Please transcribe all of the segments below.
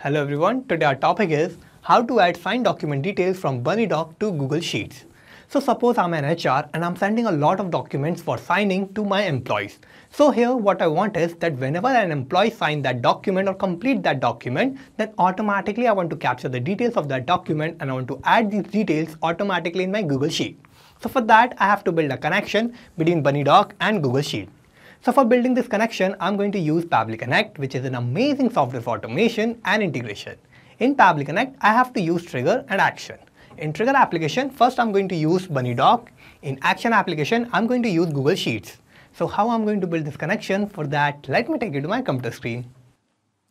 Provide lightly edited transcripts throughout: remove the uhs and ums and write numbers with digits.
Hello everyone, today our topic is how to add signed document details from BunnyDoc to Google Sheets. So suppose I'm an HR and I'm sending a lot of documents for signing to my employees. So here what I want is that whenever an employee signs that document or complete that document, then automatically I want to capture the details of that document and I want to add these details automatically in my Google Sheet. So for that I have to build a connection between BunnyDoc and Google Sheet. So for building this connection, I'm going to use Pabbly Connect, which is an amazing software for automation and integration. In Pabbly Connect, I have to use trigger and action. In trigger application, first I'm going to use BunnyDoc. In action application, I'm going to use Google Sheets. So how I'm going to build this connection? For that, let me take you to my computer screen.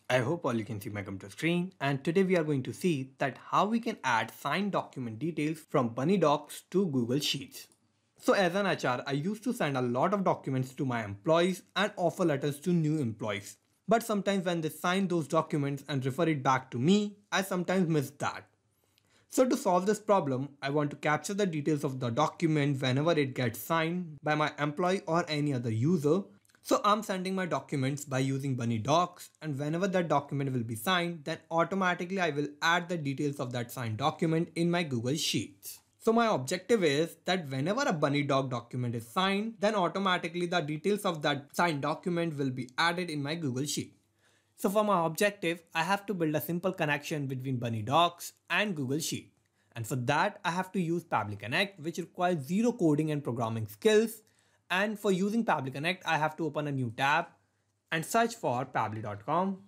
I hope all you can see my computer screen, and today we are going to see that how we can add signed document details from BunnyDocs to Google Sheets. So as an HR, I used to send a lot of documents to my employees and offer letters to new employees. But sometimes when they sign those documents and refer it back to me, I sometimes miss that. So to solve this problem, I want to capture the details of the document whenever it gets signed by my employee or any other user. So I'm sending my documents by using BunnyDocs, and whenever that document will be signed, then automatically I will add the details of that signed document in my Google Sheets. So my objective is that whenever a BunnyDoc document is signed, then automatically the details of that signed document will be added in my Google Sheet. So for my objective, I have to build a simple connection between BunnyDocs and Google Sheet. And for that, I have to use Pabbly Connect, which requires zero coding and programming skills. And for using Pabbly Connect, I have to open a new tab and search for pabbly.com.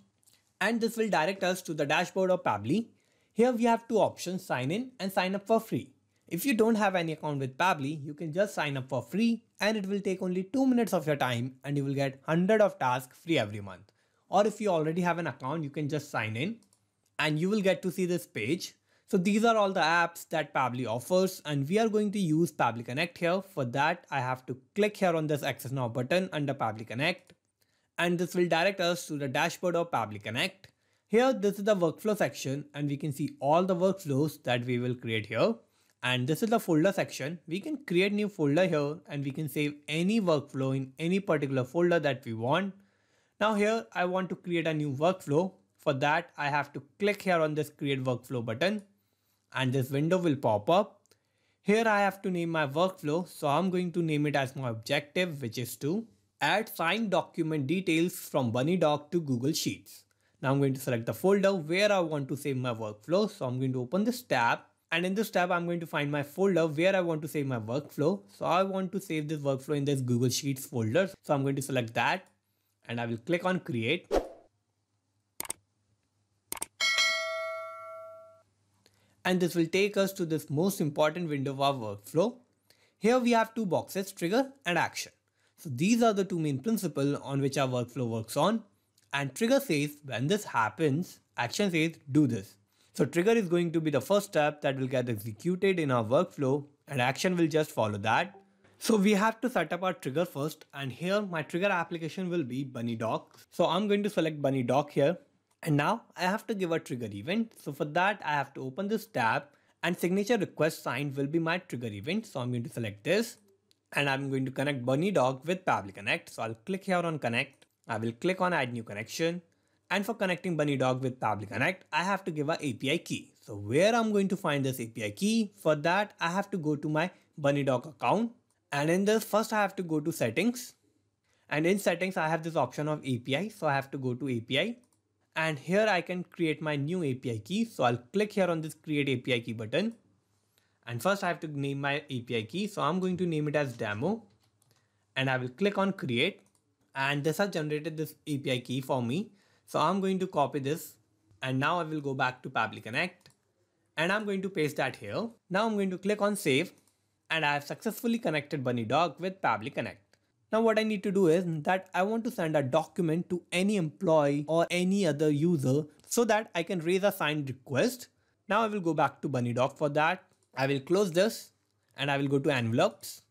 And this will direct us to the dashboard of Pabbly. Here we have two options, sign in and sign up for free. If you don't have any account with Pabbly, you can just sign up for free and it will take only 2 minutes of your time and you will get 100 of tasks free every month. Or if you already have an account, you can just sign in and you will get to see this page. So these are all the apps that Pabbly offers and we are going to use Pabbly Connect here. For that, I have to click here on this Access Now button under Pabbly Connect and this will direct us to the dashboard of Pabbly Connect. Here, this is the workflow section and we can see all the workflows that we will create here. And this is the folder section. We can create new folder here and we can save any workflow in any particular folder that we want. Now here I want to create a new workflow. For that I have to click here on this create workflow button and this window will pop up. Here I have to name my workflow. So I'm going to name it as my objective, which is to add signed document details from BunnyDoc to Google Sheets. Now I'm going to select the folder where I want to save my workflow. So I'm going to open this tab. And in this tab, I'm going to find my folder where I want to save my workflow. So I want to save this workflow in this Google Sheets folder. So I'm going to select that and I will click on create. And this will take us to this most important window of our workflow. Here we have two boxes, trigger and action. So these are the two main principles on which our workflow works on. And trigger says when this happens, action says do this. So trigger is going to be the first step that will get executed in our workflow and action will just follow that. So we have to set up our trigger first and here my trigger application will be BunnyDoc. So I'm going to select BunnyDoc here and now I have to give a trigger event. So for that I have to open this tab and signature request signed will be my trigger event. So I'm going to select this and I'm going to connect BunnyDoc with Pabbly Connect. So I'll click here on connect. I will click on add new connection. And for connecting BunnyDoc with Pabbly Connect, I have to give an API key. So where I'm going to find this API key? For that, I have to go to my BunnyDoc account. And in this, first I have to go to settings. And in settings, I have this option of API. So I have to go to API. And here I can create my new API key. So I'll click here on this create API key button. And first I have to name my API key. So I'm going to name it as demo. And I will click on create. And this has generated this API key for me. So I'm going to copy this and now I will go back to Pabbly Connect and I'm going to paste that here. Now I'm going to click on save and I have successfully connected BunnyDoc with Pabbly Connect. Now what I need to do is that I want to send a document to any employee or any other user so that I can raise a signed request. Now I will go back to BunnyDoc. For that, I will close this and I will go to envelopes.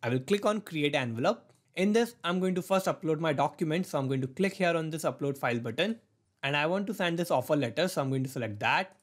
I will click on create envelope. In this, I'm going to first upload my document. So I'm going to click here on this upload file button and I want to send this offer letter. So I'm going to select that.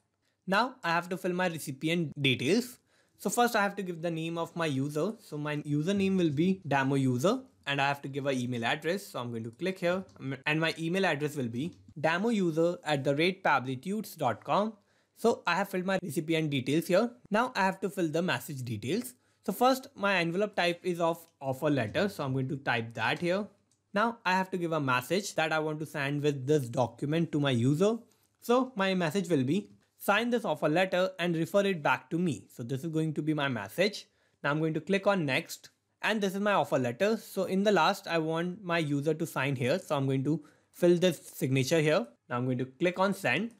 Now I have to fill my recipient details. So first I have to give the name of my user. So my username will be demo user and I have to give an email address. So I'm going to click here and my email address will be demoUser@pablitudes.com. So I have filled my recipient details here. Now I have to fill the message details. So first, my envelope type is of offer letter. So I'm going to type that here. Now I have to give a message that I want to send with this document to my user. So my message will be, sign this offer letter and refer it back to me. So this is going to be my message. Now I'm going to click on next, and this is my offer letter. So in the last, I want my user to sign here. So I'm going to fill this signature here. Now I'm going to click on send.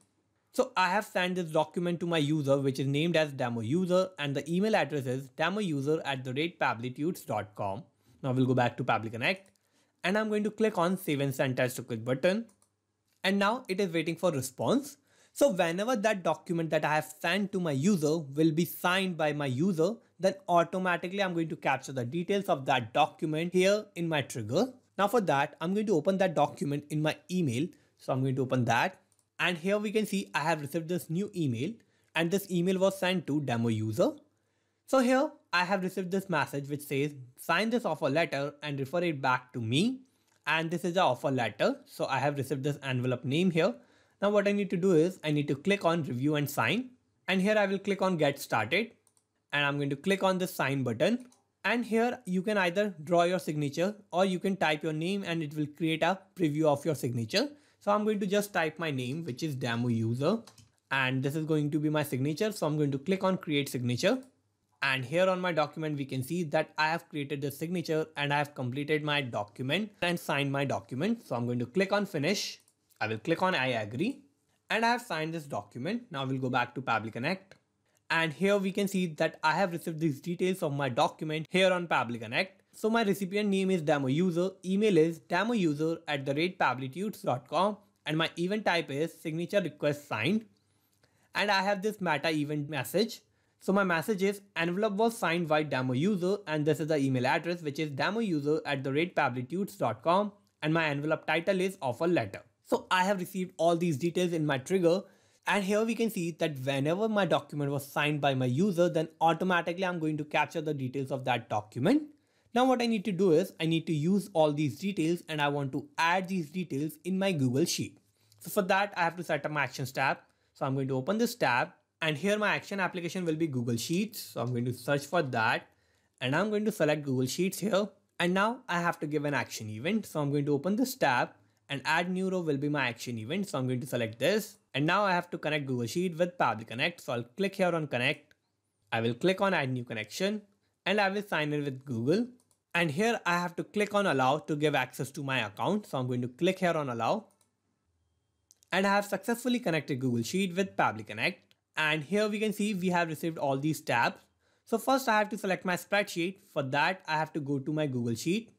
So I have sent this document to my user, which is named as demo user, and the email address is demoUser@pablitudes.com. Now we'll go back to Pabbly Connect, and I'm going to click on save and send as to click button. And now it is waiting for response. So whenever that document that I have sent to my user will be signed by my user, then automatically I'm going to capture the details of that document here in my trigger. Now for that, I'm going to open that document in my email. So I'm going to open that. And here we can see I have received this new email, and this email was sent to demo user. So here I have received this message which says, sign this offer letter and refer it back to me. And this is the offer letter. So I have received this envelope name here. Now what I need to do is I need to click on review and sign. And here I will click on get started. And I'm going to click on the sign button. And here you can either draw your signature or you can type your name and it will create a preview of your signature. So I'm going to just type my name, which is demo user. And this is going to be my signature. So I'm going to click on create signature. And here on my document, we can see that I have created the signature and I have completed my document and signed my document. So I'm going to click on finish. I will click on I agree, and I have signed this document. Now we'll go back to Pabbly Connect. And here we can see that I have received these details of my document here on Pabbly Connect. So my recipient name is demo user, email is demoUser@pablitudes.com, and my event type is signature request signed. And I have this meta event message. So my message is envelope was signed by demo user, and this is the email address, which is demoUser@pablitudes.com, and my envelope title is offer letter. So I have received all these details in my trigger, and here we can see that whenever my document was signed by my user, then automatically I'm going to capture the details of that document. Now what I need to do is I need to use all these details, and I want to add these details in my Google Sheet. So for that I have to set up my actions tab. So I'm going to open this tab, and here my action application will be Google Sheets. So I'm going to search for that, and I'm going to select Google Sheets here. And now I have to give an action event. So I'm going to open this tab, and add new row will be my action event. So I'm going to select this, and now I have to connect Google Sheet with Pabbly Connect. So I'll click here on connect. I will click on add new connection, and I will sign in with Google. And here I have to click on allow to give access to my account. So I'm going to click here on allow, and I have successfully connected Google Sheet with Pabbly Connect. And here we can see we have received all these tabs. So first I have to select my spreadsheet. For that I have to go to my Google Sheet.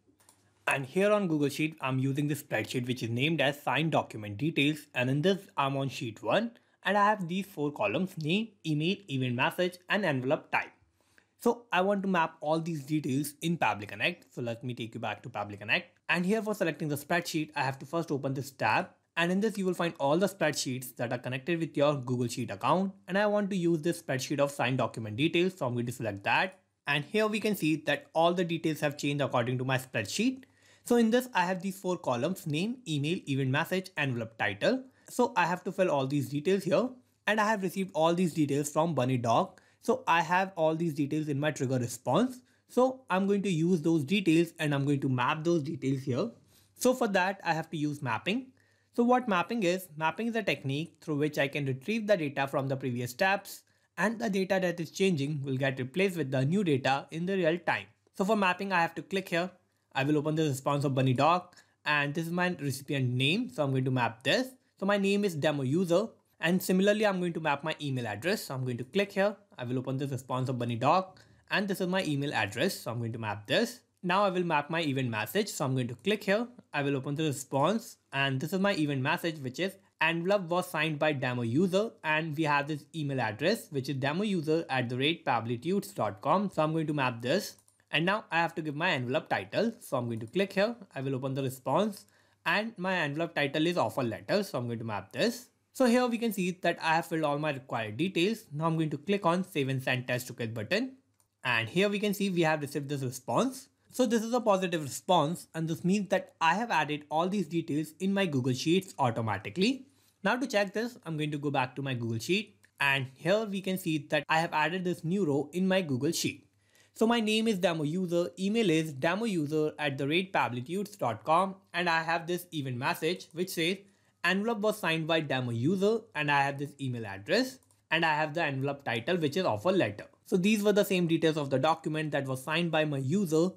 And here on Google Sheet, I'm using this spreadsheet which is named as signed document details. And in this, I'm on sheet 1, and I have these 4 columns: name, email, event message, and envelope type. So I want to map all these details in Pabbly Connect. So let me take you back to Pabbly Connect. And here for selecting the spreadsheet, I have to first open this tab. And in this, you will find all the spreadsheets that are connected with your Google Sheet account. And I want to use this spreadsheet of signed document details. So I'm going to select that. And here we can see that all the details have changed according to my spreadsheet. So in this, I have these 4 columns: name, email, event message, envelope title. So I have to fill all these details here, and I have received all these details from Bunny Doc. So I have all these details in my trigger response. So I'm going to use those details, and I'm going to map those details here. So for that, I have to use mapping. So what mapping is? Mapping is a technique through which I can retrieve the data from the previous steps, and the data that is changing will get replaced with the new data in the real time. So for mapping, I have to click here. I will open the response of Bunny Doc, and this is my recipient name. So I'm going to map this. So my name is demo user, and similarly, I'm going to map my email address. So I'm going to click here. I will open the response of Bunny Doc, and this is my email address. So I'm going to map this. Now I will map my event message. So I'm going to click here. I will open the response, and this is my event message, which is envelope was signed by demo user, and we have this email address, which is demoUser@pablitudes.com. So I'm going to map this. And now I have to give my envelope title. So I'm going to click here. I will open the response, and my envelope title is offer letter. So I'm going to map this. So here we can see that I have filled all my required details. Now I'm going to click on save and send test to get button. And here we can see we have received this response. So this is a positive response, and this means that I have added all these details in my Google Sheets automatically. Now to check this, I'm going to go back to my Google Sheet, and here we can see that I have added this new row in my Google Sheet. So my name is demo user, email is demouser@pablitudes.com, and I have this event message which says envelope was signed by demo user, and I have this email address, and I have the envelope title which is offer letter. So these were the same details of the document that was signed by my user,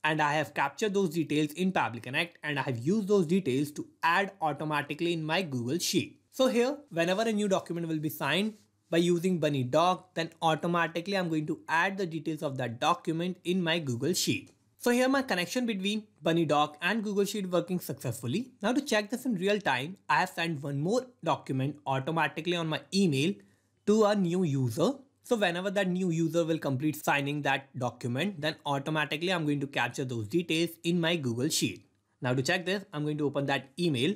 and I have captured those details in Pabbly Connect, and I have used those details to add automatically in my Google Sheet. So here, whenever a new document will be signed by using Bunny Doc, then automatically I'm going to add the details of that document in my Google Sheet. So here my connection between Bunny Doc and Google Sheet working successfully. Now to check this in real time, I have sent one more document automatically on my email to a new user. So whenever that new user will complete signing that document, then automatically I'm going to capture those details in my Google Sheet. Now to check this, I'm going to open that email.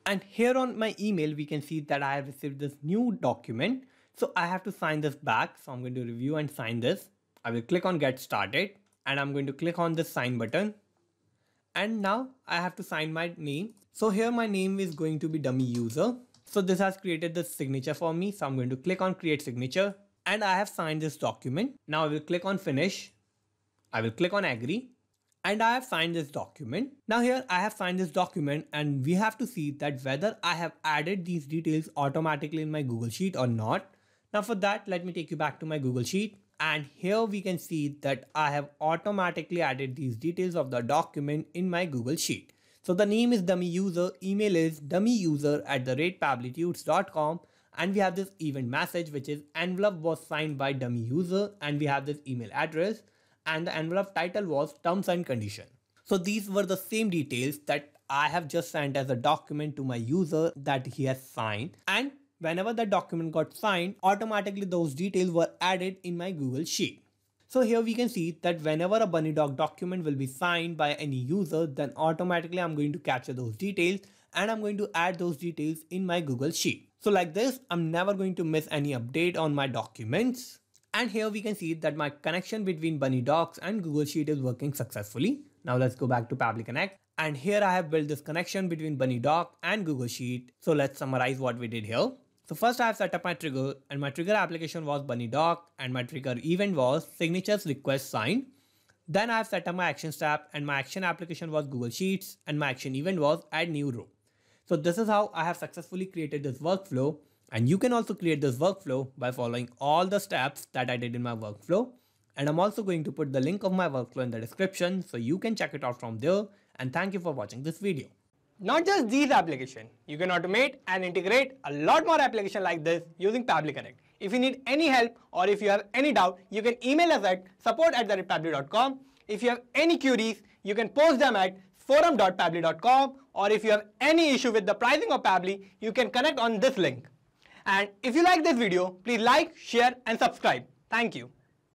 And here on my email, we can see that I have received this new document. So I have to sign this back. So I'm going to review and sign this. I will click on get started, and I'm going to click on this sign button. And now I have to sign my name. So here my name is going to be dummy user. So this has created the signature for me. So I'm going to click on create signature. And I have signed this document. Now I will click on finish. I will click on agree. And I have signed this document. Now here I have signed this document, and we have to see that whether I have added these details automatically in my Google Sheet or not. Now for that, let me take you back to my Google Sheet. And here we can see that I have automatically added these details of the document in my Google Sheet. So the name is dummy user, email is dummyuser@pablitudes.com. And we have this event message which is envelope was signed by dummy user, and we have this email address, and the envelope title was terms and condition. So these were the same details that I have just sent as a document to my user that he has signed, and whenever the document got signed, automatically those details were added in my Google Sheet. So here we can see that whenever a Bunny Doc document will be signed by any user, then automatically I'm going to capture those details, and I'm going to add those details in my Google Sheet. So like this, I'm never going to miss any update on my documents. And here we can see that my connection between Bunny Docs and Google Sheet is working successfully. Now let's go back to Pabbly Connect. And here I have built this connection between Bunny Doc and Google Sheet. So let's summarize what we did here. So first I have set up my trigger, and my trigger application was Bunny Doc, and my trigger event was signatures request signed. Then I have set up my actions tab, and my action application was Google Sheets, and my action event was add new row. So this is how I have successfully created this workflow, and you can also create this workflow by following all the steps that I did in my workflow. And I'm also going to put the link of my workflow in the description so you can check it out from there. And thank you for watching this video. Not just these applications, you can automate and integrate a lot more applications like this using Pabbly Connect. If you need any help or if you have any doubt, you can email us at support@pabbly.com. If you have any queries, you can post them at forum.pabbly.com, or if you have any issue with the pricing of Pabbly, you can connect on this link. And if you like this video, please like, share and subscribe. Thank you.